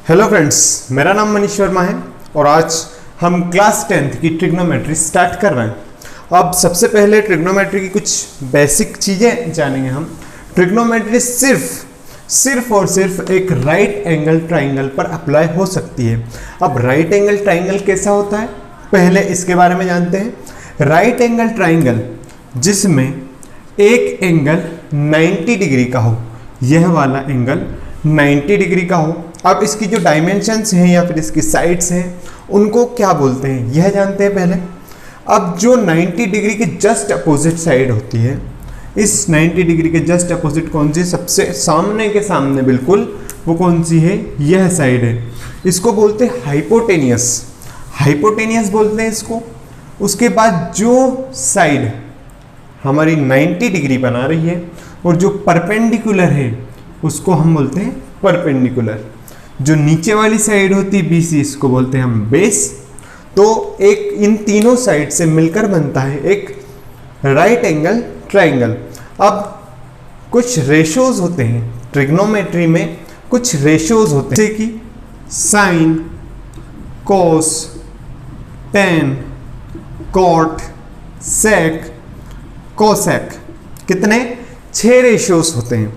Hello friends, मेरा नाम मनीष वर्मा है और आज हम क्लास 10th की ट्रिग्नोमेट्री स्टार्ट कर रहे हैं। अब सबसे पहले ट्रिग्नोमेट्री की कुछ बेसिक चीज़ें जानेंगे हम। ट्रिग्नोमेट्री सिर्फ और सिर्फ एक राइट एंगल ट्राइंगल पर अप्लाई हो सकती है। अब राइट एंगल ट्राइंगल कैसा होता है, पहले इसके बारे में जानते हैं। राइट एंगल ट्राइंगल जिसमें एक एंगल 90 डिग्री का हो, यह वाला एंगल 90 डिग्री का हो। अब इसकी जो डायमेंशंस हैं या फिर इसकी साइड्स हैं उनको क्या बोलते हैं यह जानते हैं पहले। अब जो 90 डिग्री के जस्ट अपोजिट साइड होती है, इस 90 डिग्री के जस्ट अपोजिट कौन सी, सबसे सामने के सामने बिल्कुल, वो कौन सी है, यह साइड है। इसको बोलते हैं हाइपोटेनियस, हाइपोटेनियस बोलते हैं इसको। उसके बाद जो साइड हमारी 90 डिग्री बना रही है और जो परपेंडिकुलर है उसको हम बोलते हैं परपेंडिकुलर। जो नीचे वाली साइड होती है BC, इसको बोलते हैं हम बेस। तो एक इन तीनों साइड से मिलकर बनता है एक राइट एंगल ट्राइंगल। अब कुछ रेशोज होते हैं ट्रिग्नोमेट्री में, कुछ रेशोज होते हैं जैसे कि साइन, कोस, टेन, कॉट, सेक, कोसेक। कितने? 6 रेशोज होते हैं।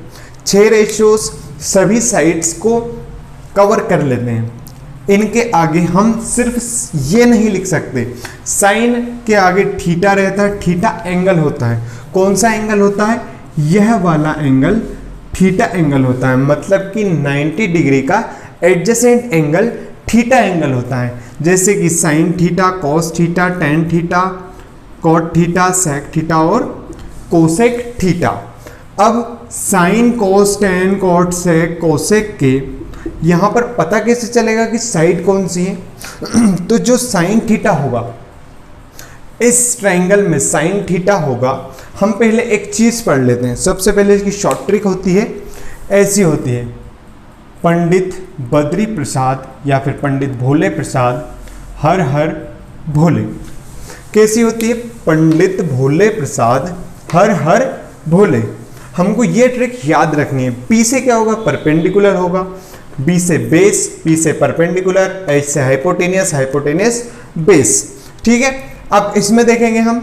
6 रेशोज सभी साइड्स को कवर कर लेते हैं। इनके आगे हम सिर्फ ये नहीं लिख सकते, साइन के आगे थीटा रहता है, थीटा एंगल होता है। कौन सा एंगल होता है? यह वाला एंगल थीटा एंगल होता है, मतलब कि 90 डिग्री का एडजेसेंट एंगल थीटा एंगल होता है। जैसे कि sine theta, cos theta, tan theta, cot theta, sec theta और कोसेक थीटा। अब sine, cos, tan, cot, sec, cosec के यहाँ पर पता कैसे चलेगा कि साइड कौन सी है? तो जो साइन थीटा होगा, इस ट्रायंगल में साइन थीटा होगा। हम पहले एक चीज़ पढ़ लेते हैं। सबसे पहले इसकी शॉर्ट ट्रिक होती है, ऐसी होती है, पंडित बद्री प्रसाद या फिर पंडित भोले प्रसाद हर हर भोले। कैसी होती है? पंडित भोले प्रसाद हर हर भोले। हमको ये ट्रिक याद रखनी है। P से क्या होगा? परपेंडिकुलर होगा। B से बेस, P से परपेंडिकुलर, H से हाइपोटेनियस, हाइपोटेनियस बेस। ठीक है। अब इसमें देखेंगे हम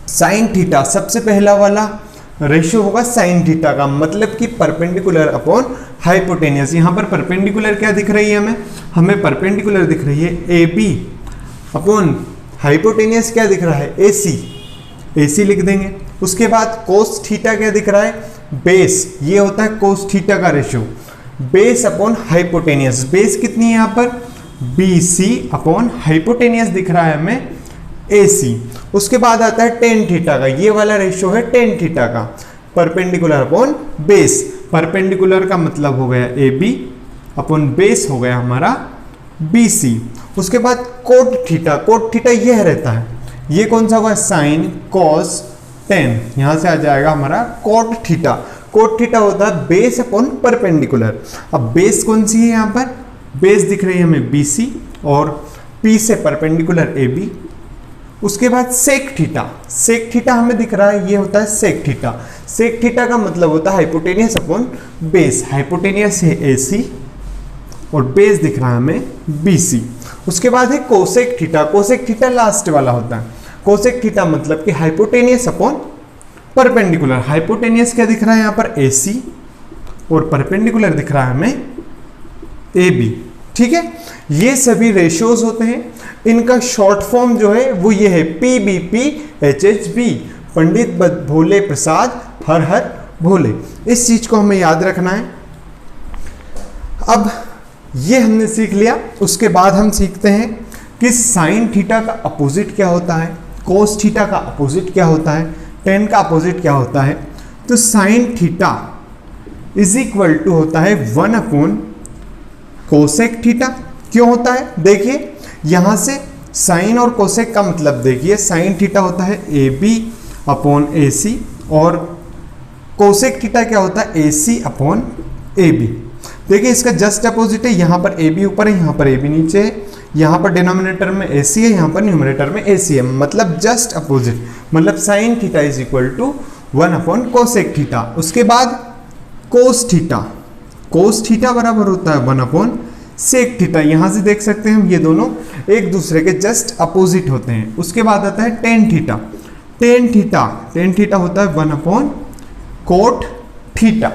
साइन थीटा, सबसे पहला वाला रेशियो होगा साइन थीटा का, मतलब कि परपेंडिकुलर अपॉन हाइपोटेनियस। यहाँ पर परपेंडिकुलर क्या दिख रही है हमें परपेंडिकुलर दिख रही है AB अपॉन हाइपोटेनियस क्या दिख रहा है? AC लिख देंगे। उसके बाद कोस थीटा क्या दिख रहा है? बेस। ये होता है कोस थीटा का ratio, base upon hypotenuse. Base कितनी है यहाँ पर? BC अपॉन हाइपोटेनियस दिख रहा है हमें AC। उसके बाद आता है टेन थीटा का, ये वाला रेशियो है टेन थीटा का, परपेंडिकुलर अपॉन बेस। परपेंडिकुलर का मतलब हो गया AB अपॉन बेस हो गया हमारा BC। उसके बाद कोट थीटा, कोट थीटा यह रहता है, ये कौन सा होगा? Sine, cos, tan. यहाँ से आ जाएगा हमारा कोट थीटा। कोट थीटा होता है बेस अपॉन परपेंडिकुलर। अब बेस कौन सी है यहाँ पर? बेस दिख रही है हमें BC और P से परपेंडिकुलर AB। उसके बाद सेक थीटा, सेक थीटा हमें दिख रहा है, ये होता है सेक थीटा। सेक थीटा का मतलब होता है हाइपोटेनियस अपॉन बेस। हाइपोटेनियस है AC और बेस दिख रहा है हमें BC। उसके बाद है cosec theta, cosec theta last वाला होता है। कोसेक थीटा मतलब कि हाइपोटेनियस अपॉन परपेंडिकुलर। हाइपोटेनियस क्या दिख रहा है यहाँ पर? AC और परपेंडिकुलर दिख रहा है हमें AB। ठीक है। ये सभी रेशियोज होते हैं। इनका शॉर्ट फॉर्म जो है वो ये है PBP HHB, पंडित भोले प्रसाद हर हर भोले। इस चीज को हमें याद रखना है। अब ये हमने सीख लिया। उसके बाद हम सीखते हैं कि साइन थीटा का अपोजिट क्या होता है, कोस थीटा का अपोजिट क्या होता है, टेन का अपोजिट क्या होता है। तो sine theta is equal to होता है 1 अपॉन कोसेक थीटा। क्यों होता है? देखिए यहाँ से साइन और कोसेक का मतलब देखिए, साइन थीटा होता है AB अपॉन AC और कोसेक थीटा क्या होता है? AC upon AB। देखिए इसका जस्ट अपोजिट है, यहाँ पर AB ऊपर है, यहाँ पर AB नीचे है, यहाँ पर डिनोमिनेटर में AC है, यहाँ पर न्यूमरेटर में AC है, मतलब जस्ट अपोजिट। मतलब sine theta is equal to 1 upon cosec theta. उसके बाद कोस थीटा, कोस थीटा बराबर होता है 1 अपॉन सेक थीटा, यहाँ से देख सकते हैं हम ये दोनों एक दूसरे के जस्ट अपोजिट होते हैं। उसके बाद आता है टेन थीटा। टेन थीटा होता है 1 कोट थीटा।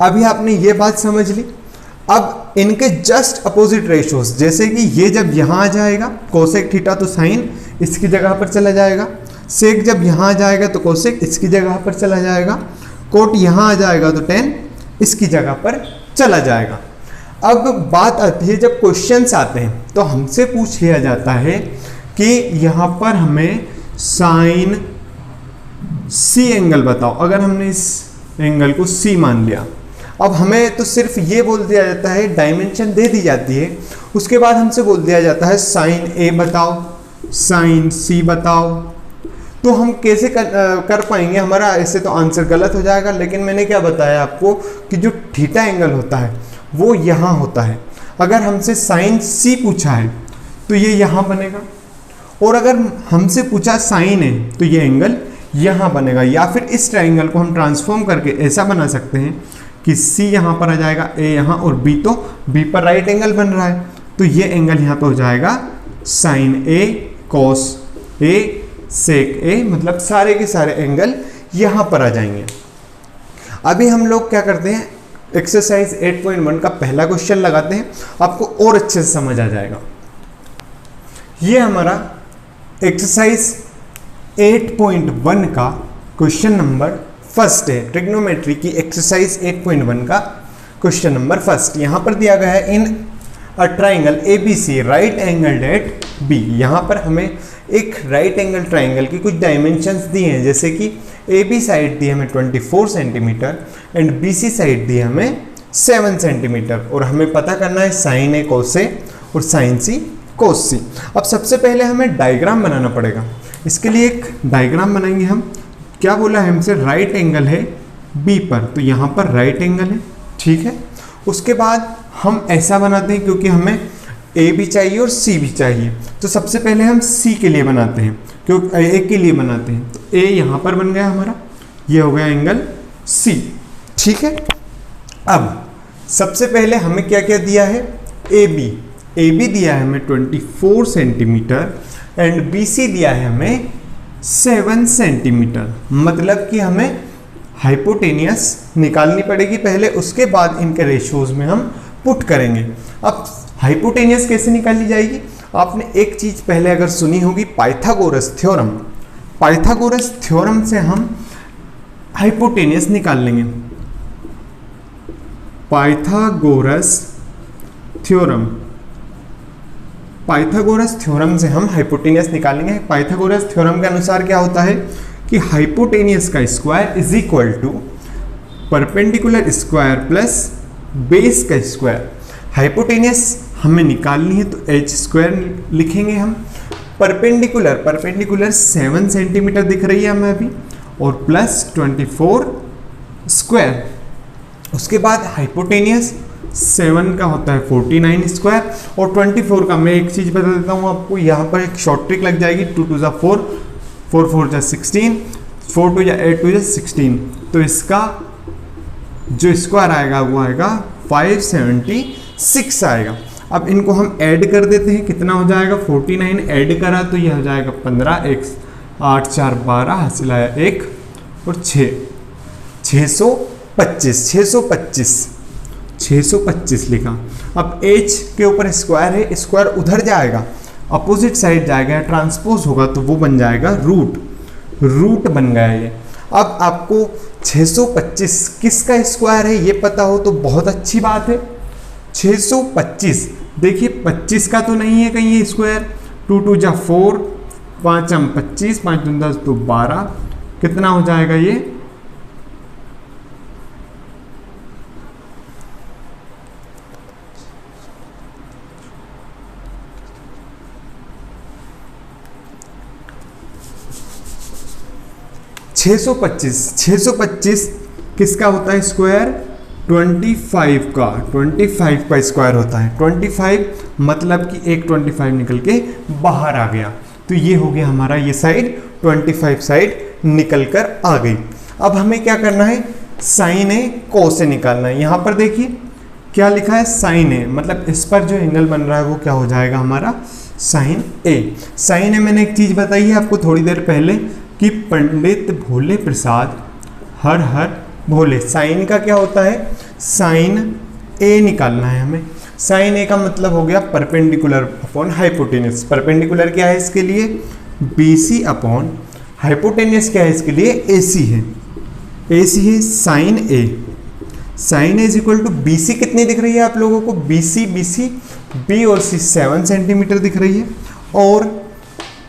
अभी आपने ये बात समझ ली। अब इनके जस्ट अपोजिट रेशियोज, जैसे कि ये जब यहाँ आ जाएगा कोसेक थीटा तो साइन इसकी जगह पर चला जाएगा, सेक जब यहाँ आ जाएगा तो कोसेक इसकी जगह पर चला जाएगा, कोट यहाँ आ जाएगा तो टेन इसकी जगह पर चला जाएगा। अब बात आती है जब क्वेश्चंस आते हैं तो हमसे पूछ लिया जाता है कि यहाँ पर हमें साइन सी एंगल बताओ। अगर हमने इस एंगल को सी मान लिया, अब हमें तो सिर्फ ये बोल दिया जाता है, डायमेंशन दे दी जाती है, उसके बाद हमसे बोल दिया जाता है साइन ए बताओ, साइन सी बताओ। तो हम कैसे कर पाएंगे? हमारा ऐसे तो आंसर गलत हो जाएगा। लेकिन मैंने क्या बताया आपको कि जो थीटा एंगल होता है वो यहाँ होता है। अगर हमसे साइन सी पूछा है तो ये यहाँ बनेगा, और अगर हमसे पूछा साइन ए तो ये एंगल यहाँ बनेगा। या फिर इस ट्राइंगल को हम ट्रांसफॉर्म करके ऐसा बना सकते हैं कि सी यहाँ पर आ जाएगा, ए यहाँ, और बी तो बी पर राइट एंगल बन रहा है तो ये एंगल यहाँ पर हो जाएगा साइन ए कॉस ए सेक ए, मतलब सारे के सारे एंगल यहाँ पर आ जाएंगे। अभी हम लोग क्या करते हैं, एक्सरसाइज 8.1 का पहला क्वेश्चन लगाते हैं, आपको और अच्छे से समझ आ जाएगा। ये हमारा एक्सरसाइज 8.1 का क्वेश्चन नंबर फर्स्ट है, ट्रिग्नोमेट्री की एक्सरसाइज 8.1 का क्वेश्चन नंबर फर्स्ट। यहाँ पर दिया गया है in a triangle ABC right angled at B। यहाँ पर हमें एक राइट एंगल ट्राइंगल की कुछ डायमेंशंस दिए हैं, जैसे कि AB साइड दी हमें 24 सेंटीमीटर एंड BC साइड दी हमें 7 सेंटीमीटर, और हमें पता करना है साइन ए कोस ए और साइन सी कोस सी। अब सबसे पहले हमें डायग्राम बनाना पड़ेगा। इसके लिए एक डायग्राम बनाएंगे हम। क्या बोला है हमसे? राइट एंगल है B पर, तो यहाँ पर राइट एंगल है, ठीक है। उसके बाद हम ऐसा बनाते हैं क्योंकि हमें ए भी चाहिए और सी भी चाहिए, तो सबसे पहले हम सी के लिए बनाते हैं, क्योंकि ए के लिए बनाते हैं। तो ए यहाँ पर बन गया हमारा, ये हो गया एंगल सी, ठीक है। अब सबसे पहले हमें क्या क्या दिया है? ए बी दिया है हमें 24 सेंटीमीटर एंड बी सी दिया है हमें 7 सेंटीमीटर। मतलब कि हमें हाइपोटेनियस निकालनी पड़ेगी पहले, उसके बाद इनके रेशियोज में हम पुट करेंगे। अब हाइपोटेनियस कैसे निकाली जाएगी? आपने एक चीज पहले अगर सुनी होगी, पाइथागोरस थ्योरम। पाइथागोरस थ्योरम से हम हाइपोटेनियस निकाल लेंगे। पाइथागोरस थ्योरम, पाइथागोरस थ्योरम से हम हाइपोटेनियस निकालेंगे। पाइथागोरस थ्योरम के अनुसार क्या होता है कि हाइपोटेनियस का square is equal to perpendicular square plus base का स्क्वायर। हाइपोटेनियस हमें निकालनी है तो एच स्क्वायर लिखेंगे हम। परपेंडिकुलर 7 सेंटीमीटर दिख रही है हमें अभी, और प्लस 24 स्क्वायर। उसके बाद हाइपोटेनियस 7 का होता है 49 स्क्वायर, और 24 का मैं एक चीज़ बता देता हूँ आपको, यहाँ पर एक शॉर्ट ट्रिक लग जाएगी। 2 2 जा 4, 4 4 जा 16, 4 2 जा 8 2 जा 16, तो इसका जो स्क्वायर आएगा वो आएगा 576 आएगा। अब इनको हम ऐड कर देते हैं, कितना हो जाएगा? 49 ऐड करा तो यह हो जाएगा 15, 1 8 4 12, हासिल आया 1 और 6, 625 लिखा। अब h के ऊपर स्क्वायर है, स्क्वायर उधर जाएगा, अपोजिट साइड जाएगा, ट्रांसपोज होगा तो वो बन जाएगा रूट बन गया ये। अब आपको 625 किसका स्क्वायर है ये पता हो तो बहुत अच्छी बात है। 625 देखिए 25 का तो नहीं है कहीं ये स्क्वायर। 2 2 जा 4, 5 25, 5 2 10 तो 12, कितना हो जाएगा ये? छः सौ पच्चीस किसका होता है स्क्वायर? 25 का स्क्वायर होता है। 25 मतलब कि एक 25 निकल के बाहर आ गया, तो ये हो गया हमारा ये साइड 25 साइड निकल कर आ गई। अब हमें क्या करना है? साइन ए कोस से निकालना है। यहाँ पर देखिए क्या लिखा है, साइन ए, मतलब इस पर जो एंगल बन रहा है वो क्या हो जाएगा हमारा, साइन ए। साइन ए मैंने एक चीज़ बताई है आपको थोड़ी देर पहले कि पंडित भोले प्रसाद हर हर भोले, साइन का क्या होता है, साइन ए निकालना है हमें। साइन ए का मतलब हो गया परपेंडिकुलर अपॉन हाइपोटेनियस। परपेंडिकुलर क्या है इसके लिए, BC अपॉन हाइपोटेनियस क्या है इसके लिए, AC है। AC है sine A. Sine A is equal to BC कितनी दिख रही है आप लोगों को, BC B और C 7 सेंटीमीटर दिख रही है और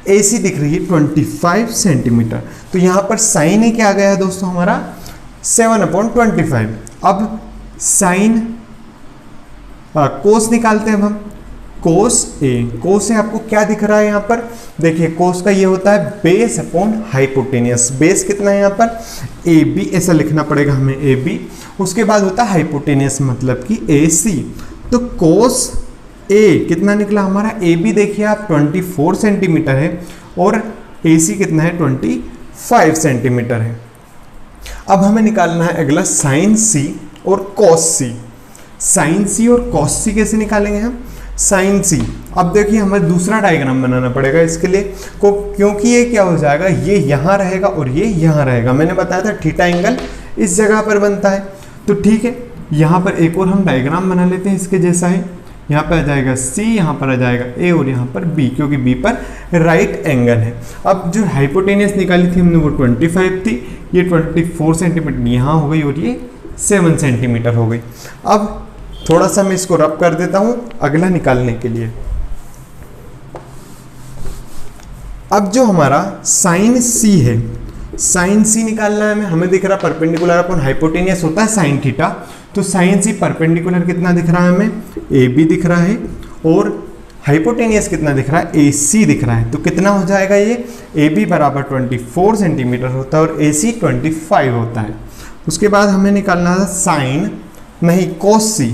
AC दिख रही है 25 सेंटीमीटर। तो यहाँ पर साइन ए क्या आ गया है दोस्तों हमारा 7/25। अब साइन कोस निकालते हैं अब हम, कोस ए। कोस ए आपको क्या दिख रहा है यहाँ पर, देखिए कोस का ये होता है बेस अपॉन हाइपोटेनियस। बेस कितना है यहाँ पर, AB, ऐसा लिखना पड़ेगा हमें AB। उसके बाद होता है हाइपोटेनियस मतलब कि AC। तो कोस ए कितना निकला हमारा, AB देखिए आप 24 सेंटीमीटर है और AC कितना है 25 सेंटीमीटर है। अब हमें निकालना है अगला साइन C और कॉस C। साइन C और कॉस C कैसे निकालेंगे हम, साइन C। अब देखिए हमें दूसरा डायग्राम बनाना पड़ेगा इसके लिए को, क्योंकि ये क्या हो जाएगा, ये यहाँ रहेगा और ये यहाँ रहेगा। मैंने बताया था थीटा एंगल इस जगह पर बनता है। तो ठीक है, यहाँ पर एक और हम डायग्राम बना लेते हैं इसके जैसा है। यहाँ पर आ जाएगा C, यहाँ पर आ जाएगा A और यहाँ पर B, क्योंकि B पर राइट एंगल है। अब जो हाइपोटेनियस निकाली थी हमने वो 25 थी, ये 24 सेंटीमीटर यहाँ हो गई और ये 7 सेंटीमीटर हो गई। अब थोड़ा सा मैं इसको रब कर देता हूँ अगला निकालने के लिए। अब जो हमारा साइन C है, साइन C निकालना है हमें दिख रहा परपेंडिकुलर अपॉन हाइपोटेनियस होता है साइन थीटा। तो साइन C परपेंडिकुलर कितना दिख रहा है हमें, AB दिख रहा है और हाइपोटेनियस कितना दिख रहा है, AC दिख रहा है। तो कितना हो जाएगा ये, AB बराबर 24 सेंटीमीटर होता है और AC 25 होता है। उसके बाद हमें निकालना था साइन नहीं कोस C।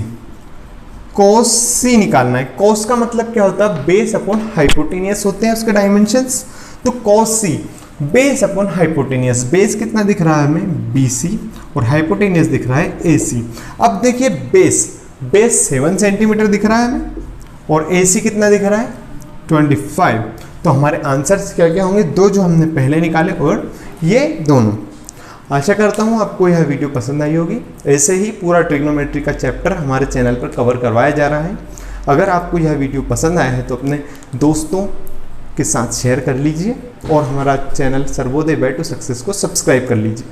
कोस C निकालना है। कोस का मतलब क्या होता है, बेस अपॉन हाइपोटेनियस होते हैं उसके डायमेंशंस। तो कोस C base upon hypotenuse, base कितना दिख रहा है हमें BC और हाइपोटेनियस दिख रहा है AC। अब देखिए बेस 7 सेंटीमीटर दिख रहा है हमें और AC कितना दिख रहा है 25। तो हमारे आंसर्स क्या क्या होंगे, दो जो हमने पहले निकाले और ये दोनों। आशा करता हूँ आपको यह वीडियो पसंद आई होगी। ऐसे ही पूरा ट्रिग्नोमेट्री का चैप्टर हमारे चैनल पर कवर करवाया जा रहा है। अगर आपको यह वीडियो पसंद आया है तो अपने दोस्तों के साथ शेयर कर लीजिए और हमारा channel Sarvodaya way to success को सब्सक्राइब कर लीजिए।